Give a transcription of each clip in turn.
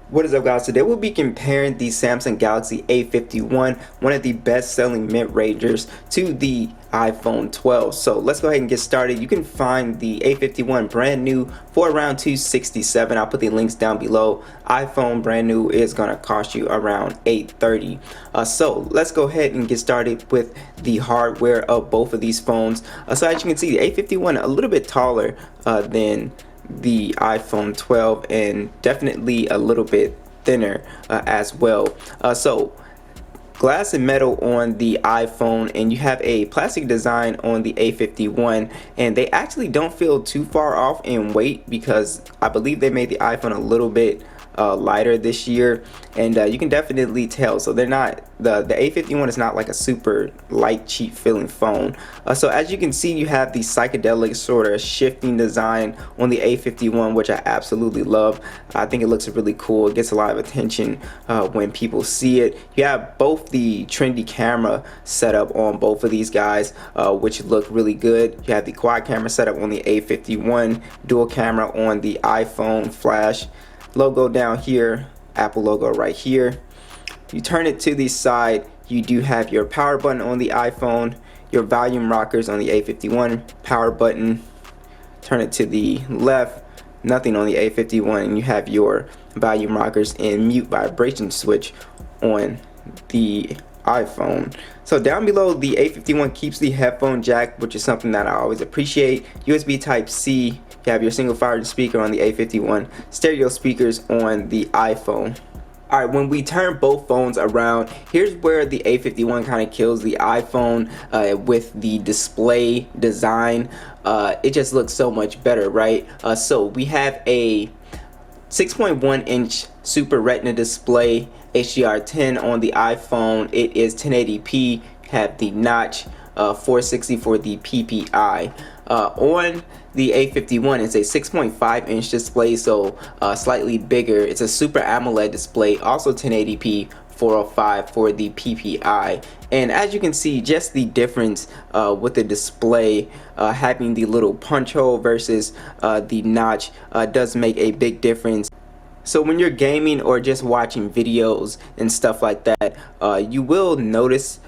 What is up, guys? Today we'll be comparing the Samsung Galaxy A51, one of the best selling mid-rangers, to the iPhone 12. So let's go ahead and get started. You can find the A51 brand new for around $267. I'll put the links down below. iPhone brand new is going to cost you around $830. So let's go ahead and get started with the hardware of both of these phones. So as you can see, the A51 a little bit taller than the iPhone 12 and definitely a little bit thinner as well. So glass and metal on the iPhone, and you have a plastic design on the A51, and they actually don't feel too far off in weight because I believe they made the iPhone a little bit lighter this year, and you can definitely tell. So they're not, the A51 is not like a super light, cheap feeling phone. So as you can see, you have the psychedelic sort of shifting design on the A51, which I absolutely love. I think it looks really cool. It gets a lot of attention when people see it. You have both the trendy camera setup on both of these guys, which look really good. You have the quad camera setup on the A51, dual camera on the iPhone, flash logo down here, Apple logo right here. You turn it to the side, you do have your power button on the iPhone, your volume rockers on the A51, power button. Turn it to the left, nothing on the A51, and you have your volume rockers and mute vibration switch on the iPhone. So down below, the A51 keeps the headphone jack, which is something that I always appreciate. USB Type-C. You have your single fired speaker on the A51, stereo speakers on the iPhone. Alright, when we turn both phones around, here's where the A51 kind of kills the iPhone with the display design. It just looks so much better, right? So we have a 6.1 inch Super Retina display, HDR10 on the iPhone. It is 1080p. Have the notch, 460 for the PPI. On the A51, it's a 6.5 inch display, so slightly bigger. It's a Super AMOLED display, also 1080p, 405 for the PPI. And as you can see, just the difference with the display having the little punch hole versus the notch does make a big difference. So when you're gaming or just watching videos and stuff like that, you will notice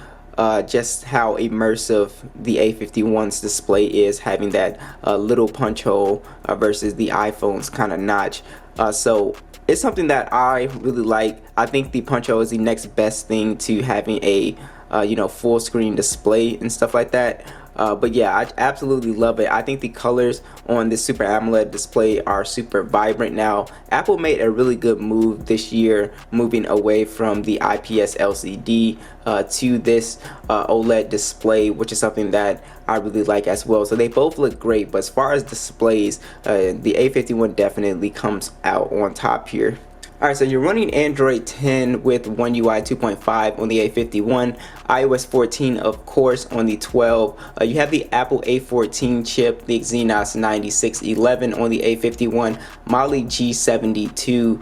just how immersive the A51's display is, having that little punch hole versus the iPhone's kind of notch. So it's something that I really like. I think the punch hole is the next best thing to having a full screen display and stuff like that. But yeah, I absolutely love it. I think the colors on this Super AMOLED display are super vibrant now. Apple made a really good move this year, moving away from the IPS LCD to this OLED display, which is something that I really like as well. So they both look great, but as far as displays, the A51 definitely comes out on top here. Alright, so you're running Android 10 with One UI 2.5 on the A51, iOS 14 of course on the 12. You have the Apple A14 chip, the Exynos 9611 on the A51, Mali G72.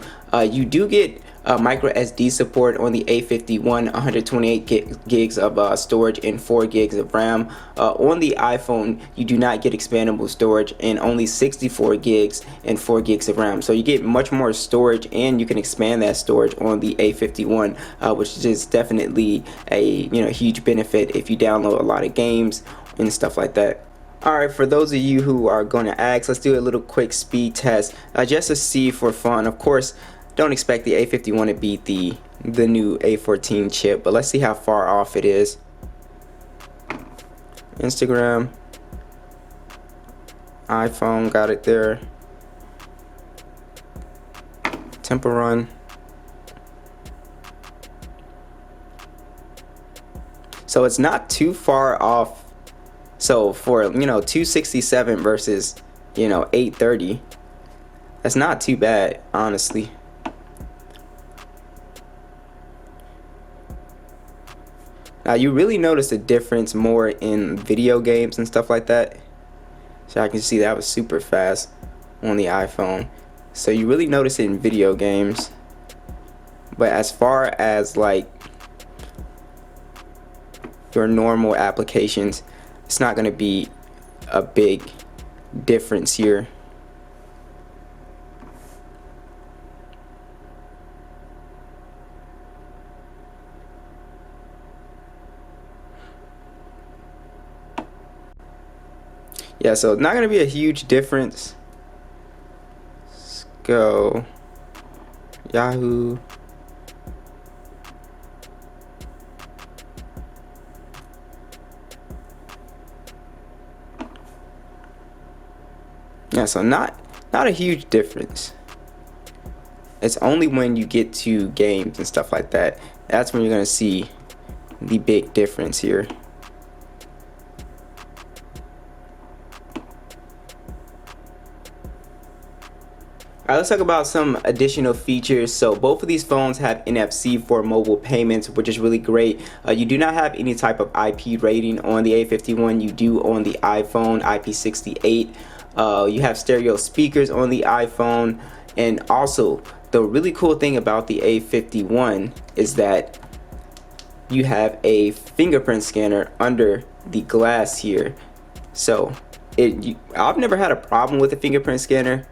You do get micro SD support on the A51, 128 gigs of storage and 4 gigs of RAM. On the iPhone, you do not get expandable storage and only 64 gigs and 4 gigs of RAM. So you get much more storage, and you can expand that storage on the A51, which is definitely a huge benefit if you download a lot of games and stuff like that. Alright, for those of you who are going to ask, let's do a little quick speed test just to see for fun. Of course, don't expect the A51 to beat the new A14 chip, but let's see how far off it is. Instagram, iPhone, got it there. Temple Run. So it's not too far off. So for 267 versus 830, that's not too bad, honestly. Now you really notice a difference more in video games and stuff like that. So I can see that was super fast on the iPhone. So you really notice it in video games. But as far as like your normal applications, it's not going to be a big difference here. Yeah, so not gonna be a huge difference. Let's go Yahoo. Yeah, so not a huge difference. It's only when you get to games and stuff like that, that's when you're gonna see the big difference here. Alright, let's talk about some additional features. So both of these phones have NFC for mobile payments, which is really great. You do not have any type of IP rating on the A51. You do on the iPhone, IP68. You have stereo speakers on the iPhone, and also the really cool thing about the A51 is that you have a fingerprint scanner under the glass here. So I've never had a problem with a fingerprint scanner.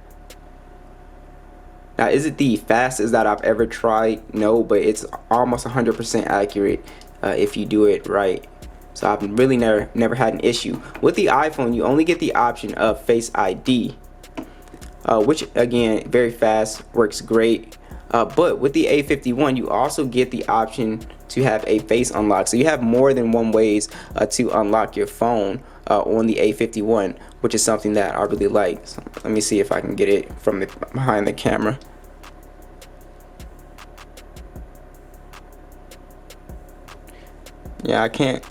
Now, is it the fastest that I've ever tried? No, but it's almost 100% accurate if you do it right. So I've really never had an issue. With the iPhone, you only get the option of Face ID, which again, very fast, works great. But with the A51, you also get the option to have a face unlock. So you have more than one ways to unlock your phone on the A51, which is something that I really like. So let me see if I can get it from behind the camera. Yeah, I can't.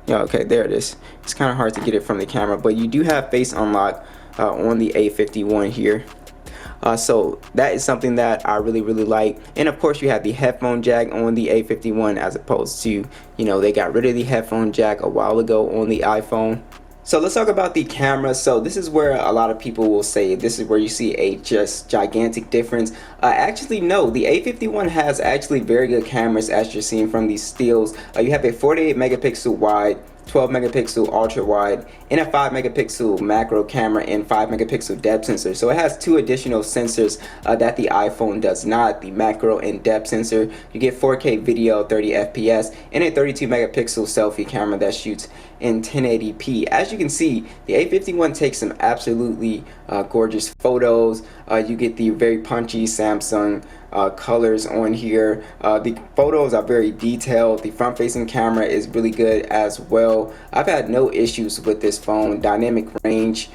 Yeah, okay, there it is. It's kind of hard to get it from the camera, but you do have face unlock on the A51 here. So that is something that I really like. And of course, you have the headphone jack on the A51, as opposed to, you know, they got rid of the headphone jack a while ago on the iPhone. So let's talk about the camera. So this is where a lot of people will say this is where you see a just gigantic difference. Actually, no, the A51 has actually very good cameras, as you're seeing from these stills. You have a 48 megapixel wide, 12 megapixel ultra wide, and a 5 megapixel macro camera and 5 megapixel depth sensor. So it has two additional sensors that the iPhone does not, the macro and depth sensor. You get 4K video, 30 FPS, and a 32 megapixel selfie camera that shoots in 1080p. As you can see, the A51 takes some absolutely gorgeous photos. You get the very punchy Samsung colors on here. The photos are very detailed. The front facing camera is really good as well. I've had no issues with this phone. Dynamic range,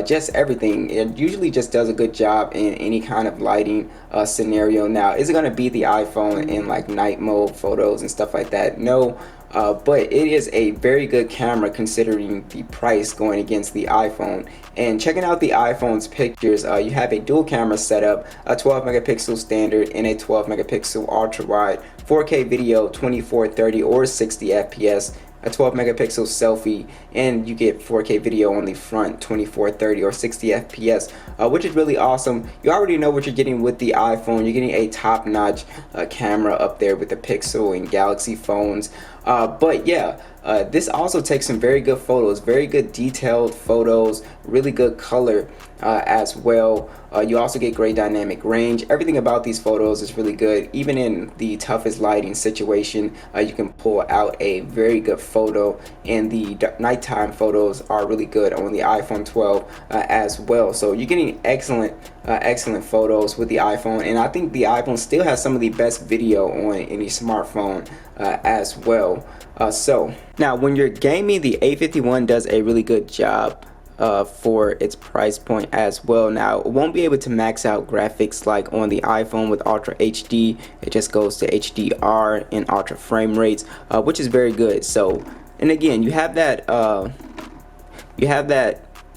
just everything. It usually just does a good job in any kind of lighting scenario. Now, is it going to beat the iPhone in like night mode photos and stuff like that? No. But it is a very good camera considering the price going against the iPhone. And checking out the iPhone's pictures, you have a dual camera setup, a 12 megapixel standard and a 12 megapixel ultra wide, 4K video, 2430 or 60 FPS, a 12 megapixel selfie, and you get 4K video on the front, 2430 or 60 FPS, which is really awesome. You already know what you're getting with the iPhone. You're getting a top-notch camera up there with the Pixel and Galaxy phones. But yeah, this also takes some very good photos, very good detailed photos, really good color as well. You also get great dynamic range. Everything about these photos is really good. Even in the toughest lighting situation, you can pull out a very good photo, and the nighttime photos are really good on the iPhone 12 as well. So you're getting excellent photos with the iPhone, and I think the iPhone still has some of the best video on any smartphone as well. So now when you're gaming, the A51 does a really good job for its price point as well. Now, it won't be able to max out graphics like on the iPhone with Ultra HD. It just goes to HDR and ultra frame rates, which is very good. So, and again, you have that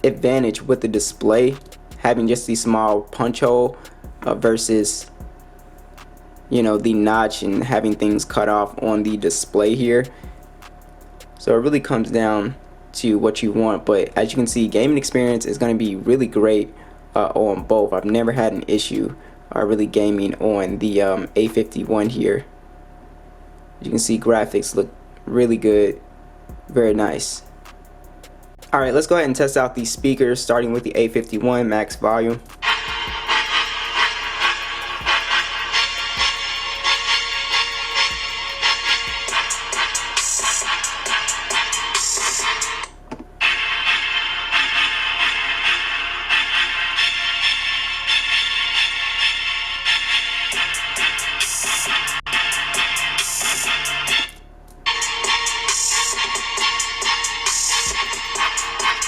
advantage with the display having just the small punch hole versus, you know, the notch and having things cut off on the display here. So it really comes down to what you want, but as you can see, gaming experience is going to be really great on both. I've never had an issue really gaming on the A51 here. You can see graphics look really good, very nice. Alright, let's go ahead and test out these speakers, starting with the A51 max volume.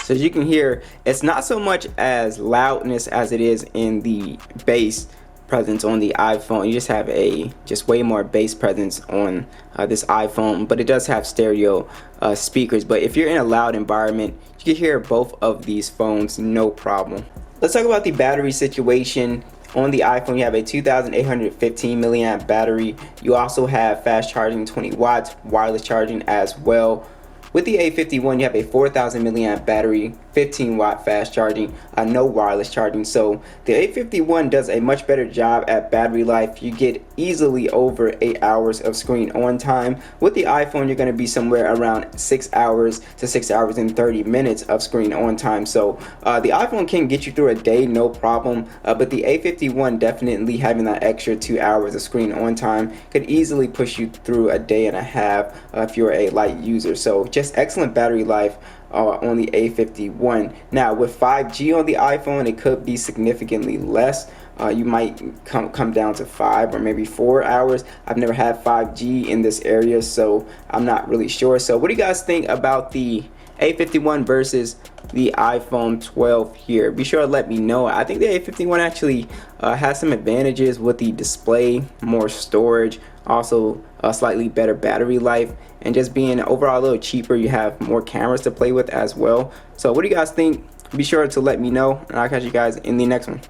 So as you can hear, it's not so much as loudness as it is in the bass presence on the iPhone. You just have a way more bass presence on this iPhone, but it does have stereo speakers. But if you're in a loud environment, you can hear both of these phones no problem. Let's talk about the battery situation. On the iPhone, you have a 2,815 milliamp battery. You also have fast charging, 20 watts, wireless charging as well. With the A51, you have a 4,000 milliamp battery, 15 watt fast charging, no wireless charging. So the A51 does a much better job at battery life. You get easily over 8 hours of screen on time. With the iPhone, you're going to be somewhere around 6 hours to 6 hours and 30 minutes of screen on time. So the iPhone can get you through a day, no problem. But the A51, definitely having that extra 2 hours of screen on time could easily push you through a day and a half if you're a light user. So just excellent battery life on the A51. Now with 5G on the iPhone, it could be significantly less. You might come down to 5 or maybe 4 hours. I've never had 5G in this area, so I'm not really sure. So what do you guys think about the A51 versus the iPhone 12 here? Be sure to let me know. I think the A51 actually has some advantages with the display, more storage, also a slightly better battery life, and just being overall a little cheaper. You have more cameras to play with as well. So what do you guys think? Be sure to let me know, and I'll catch you guys in the next one.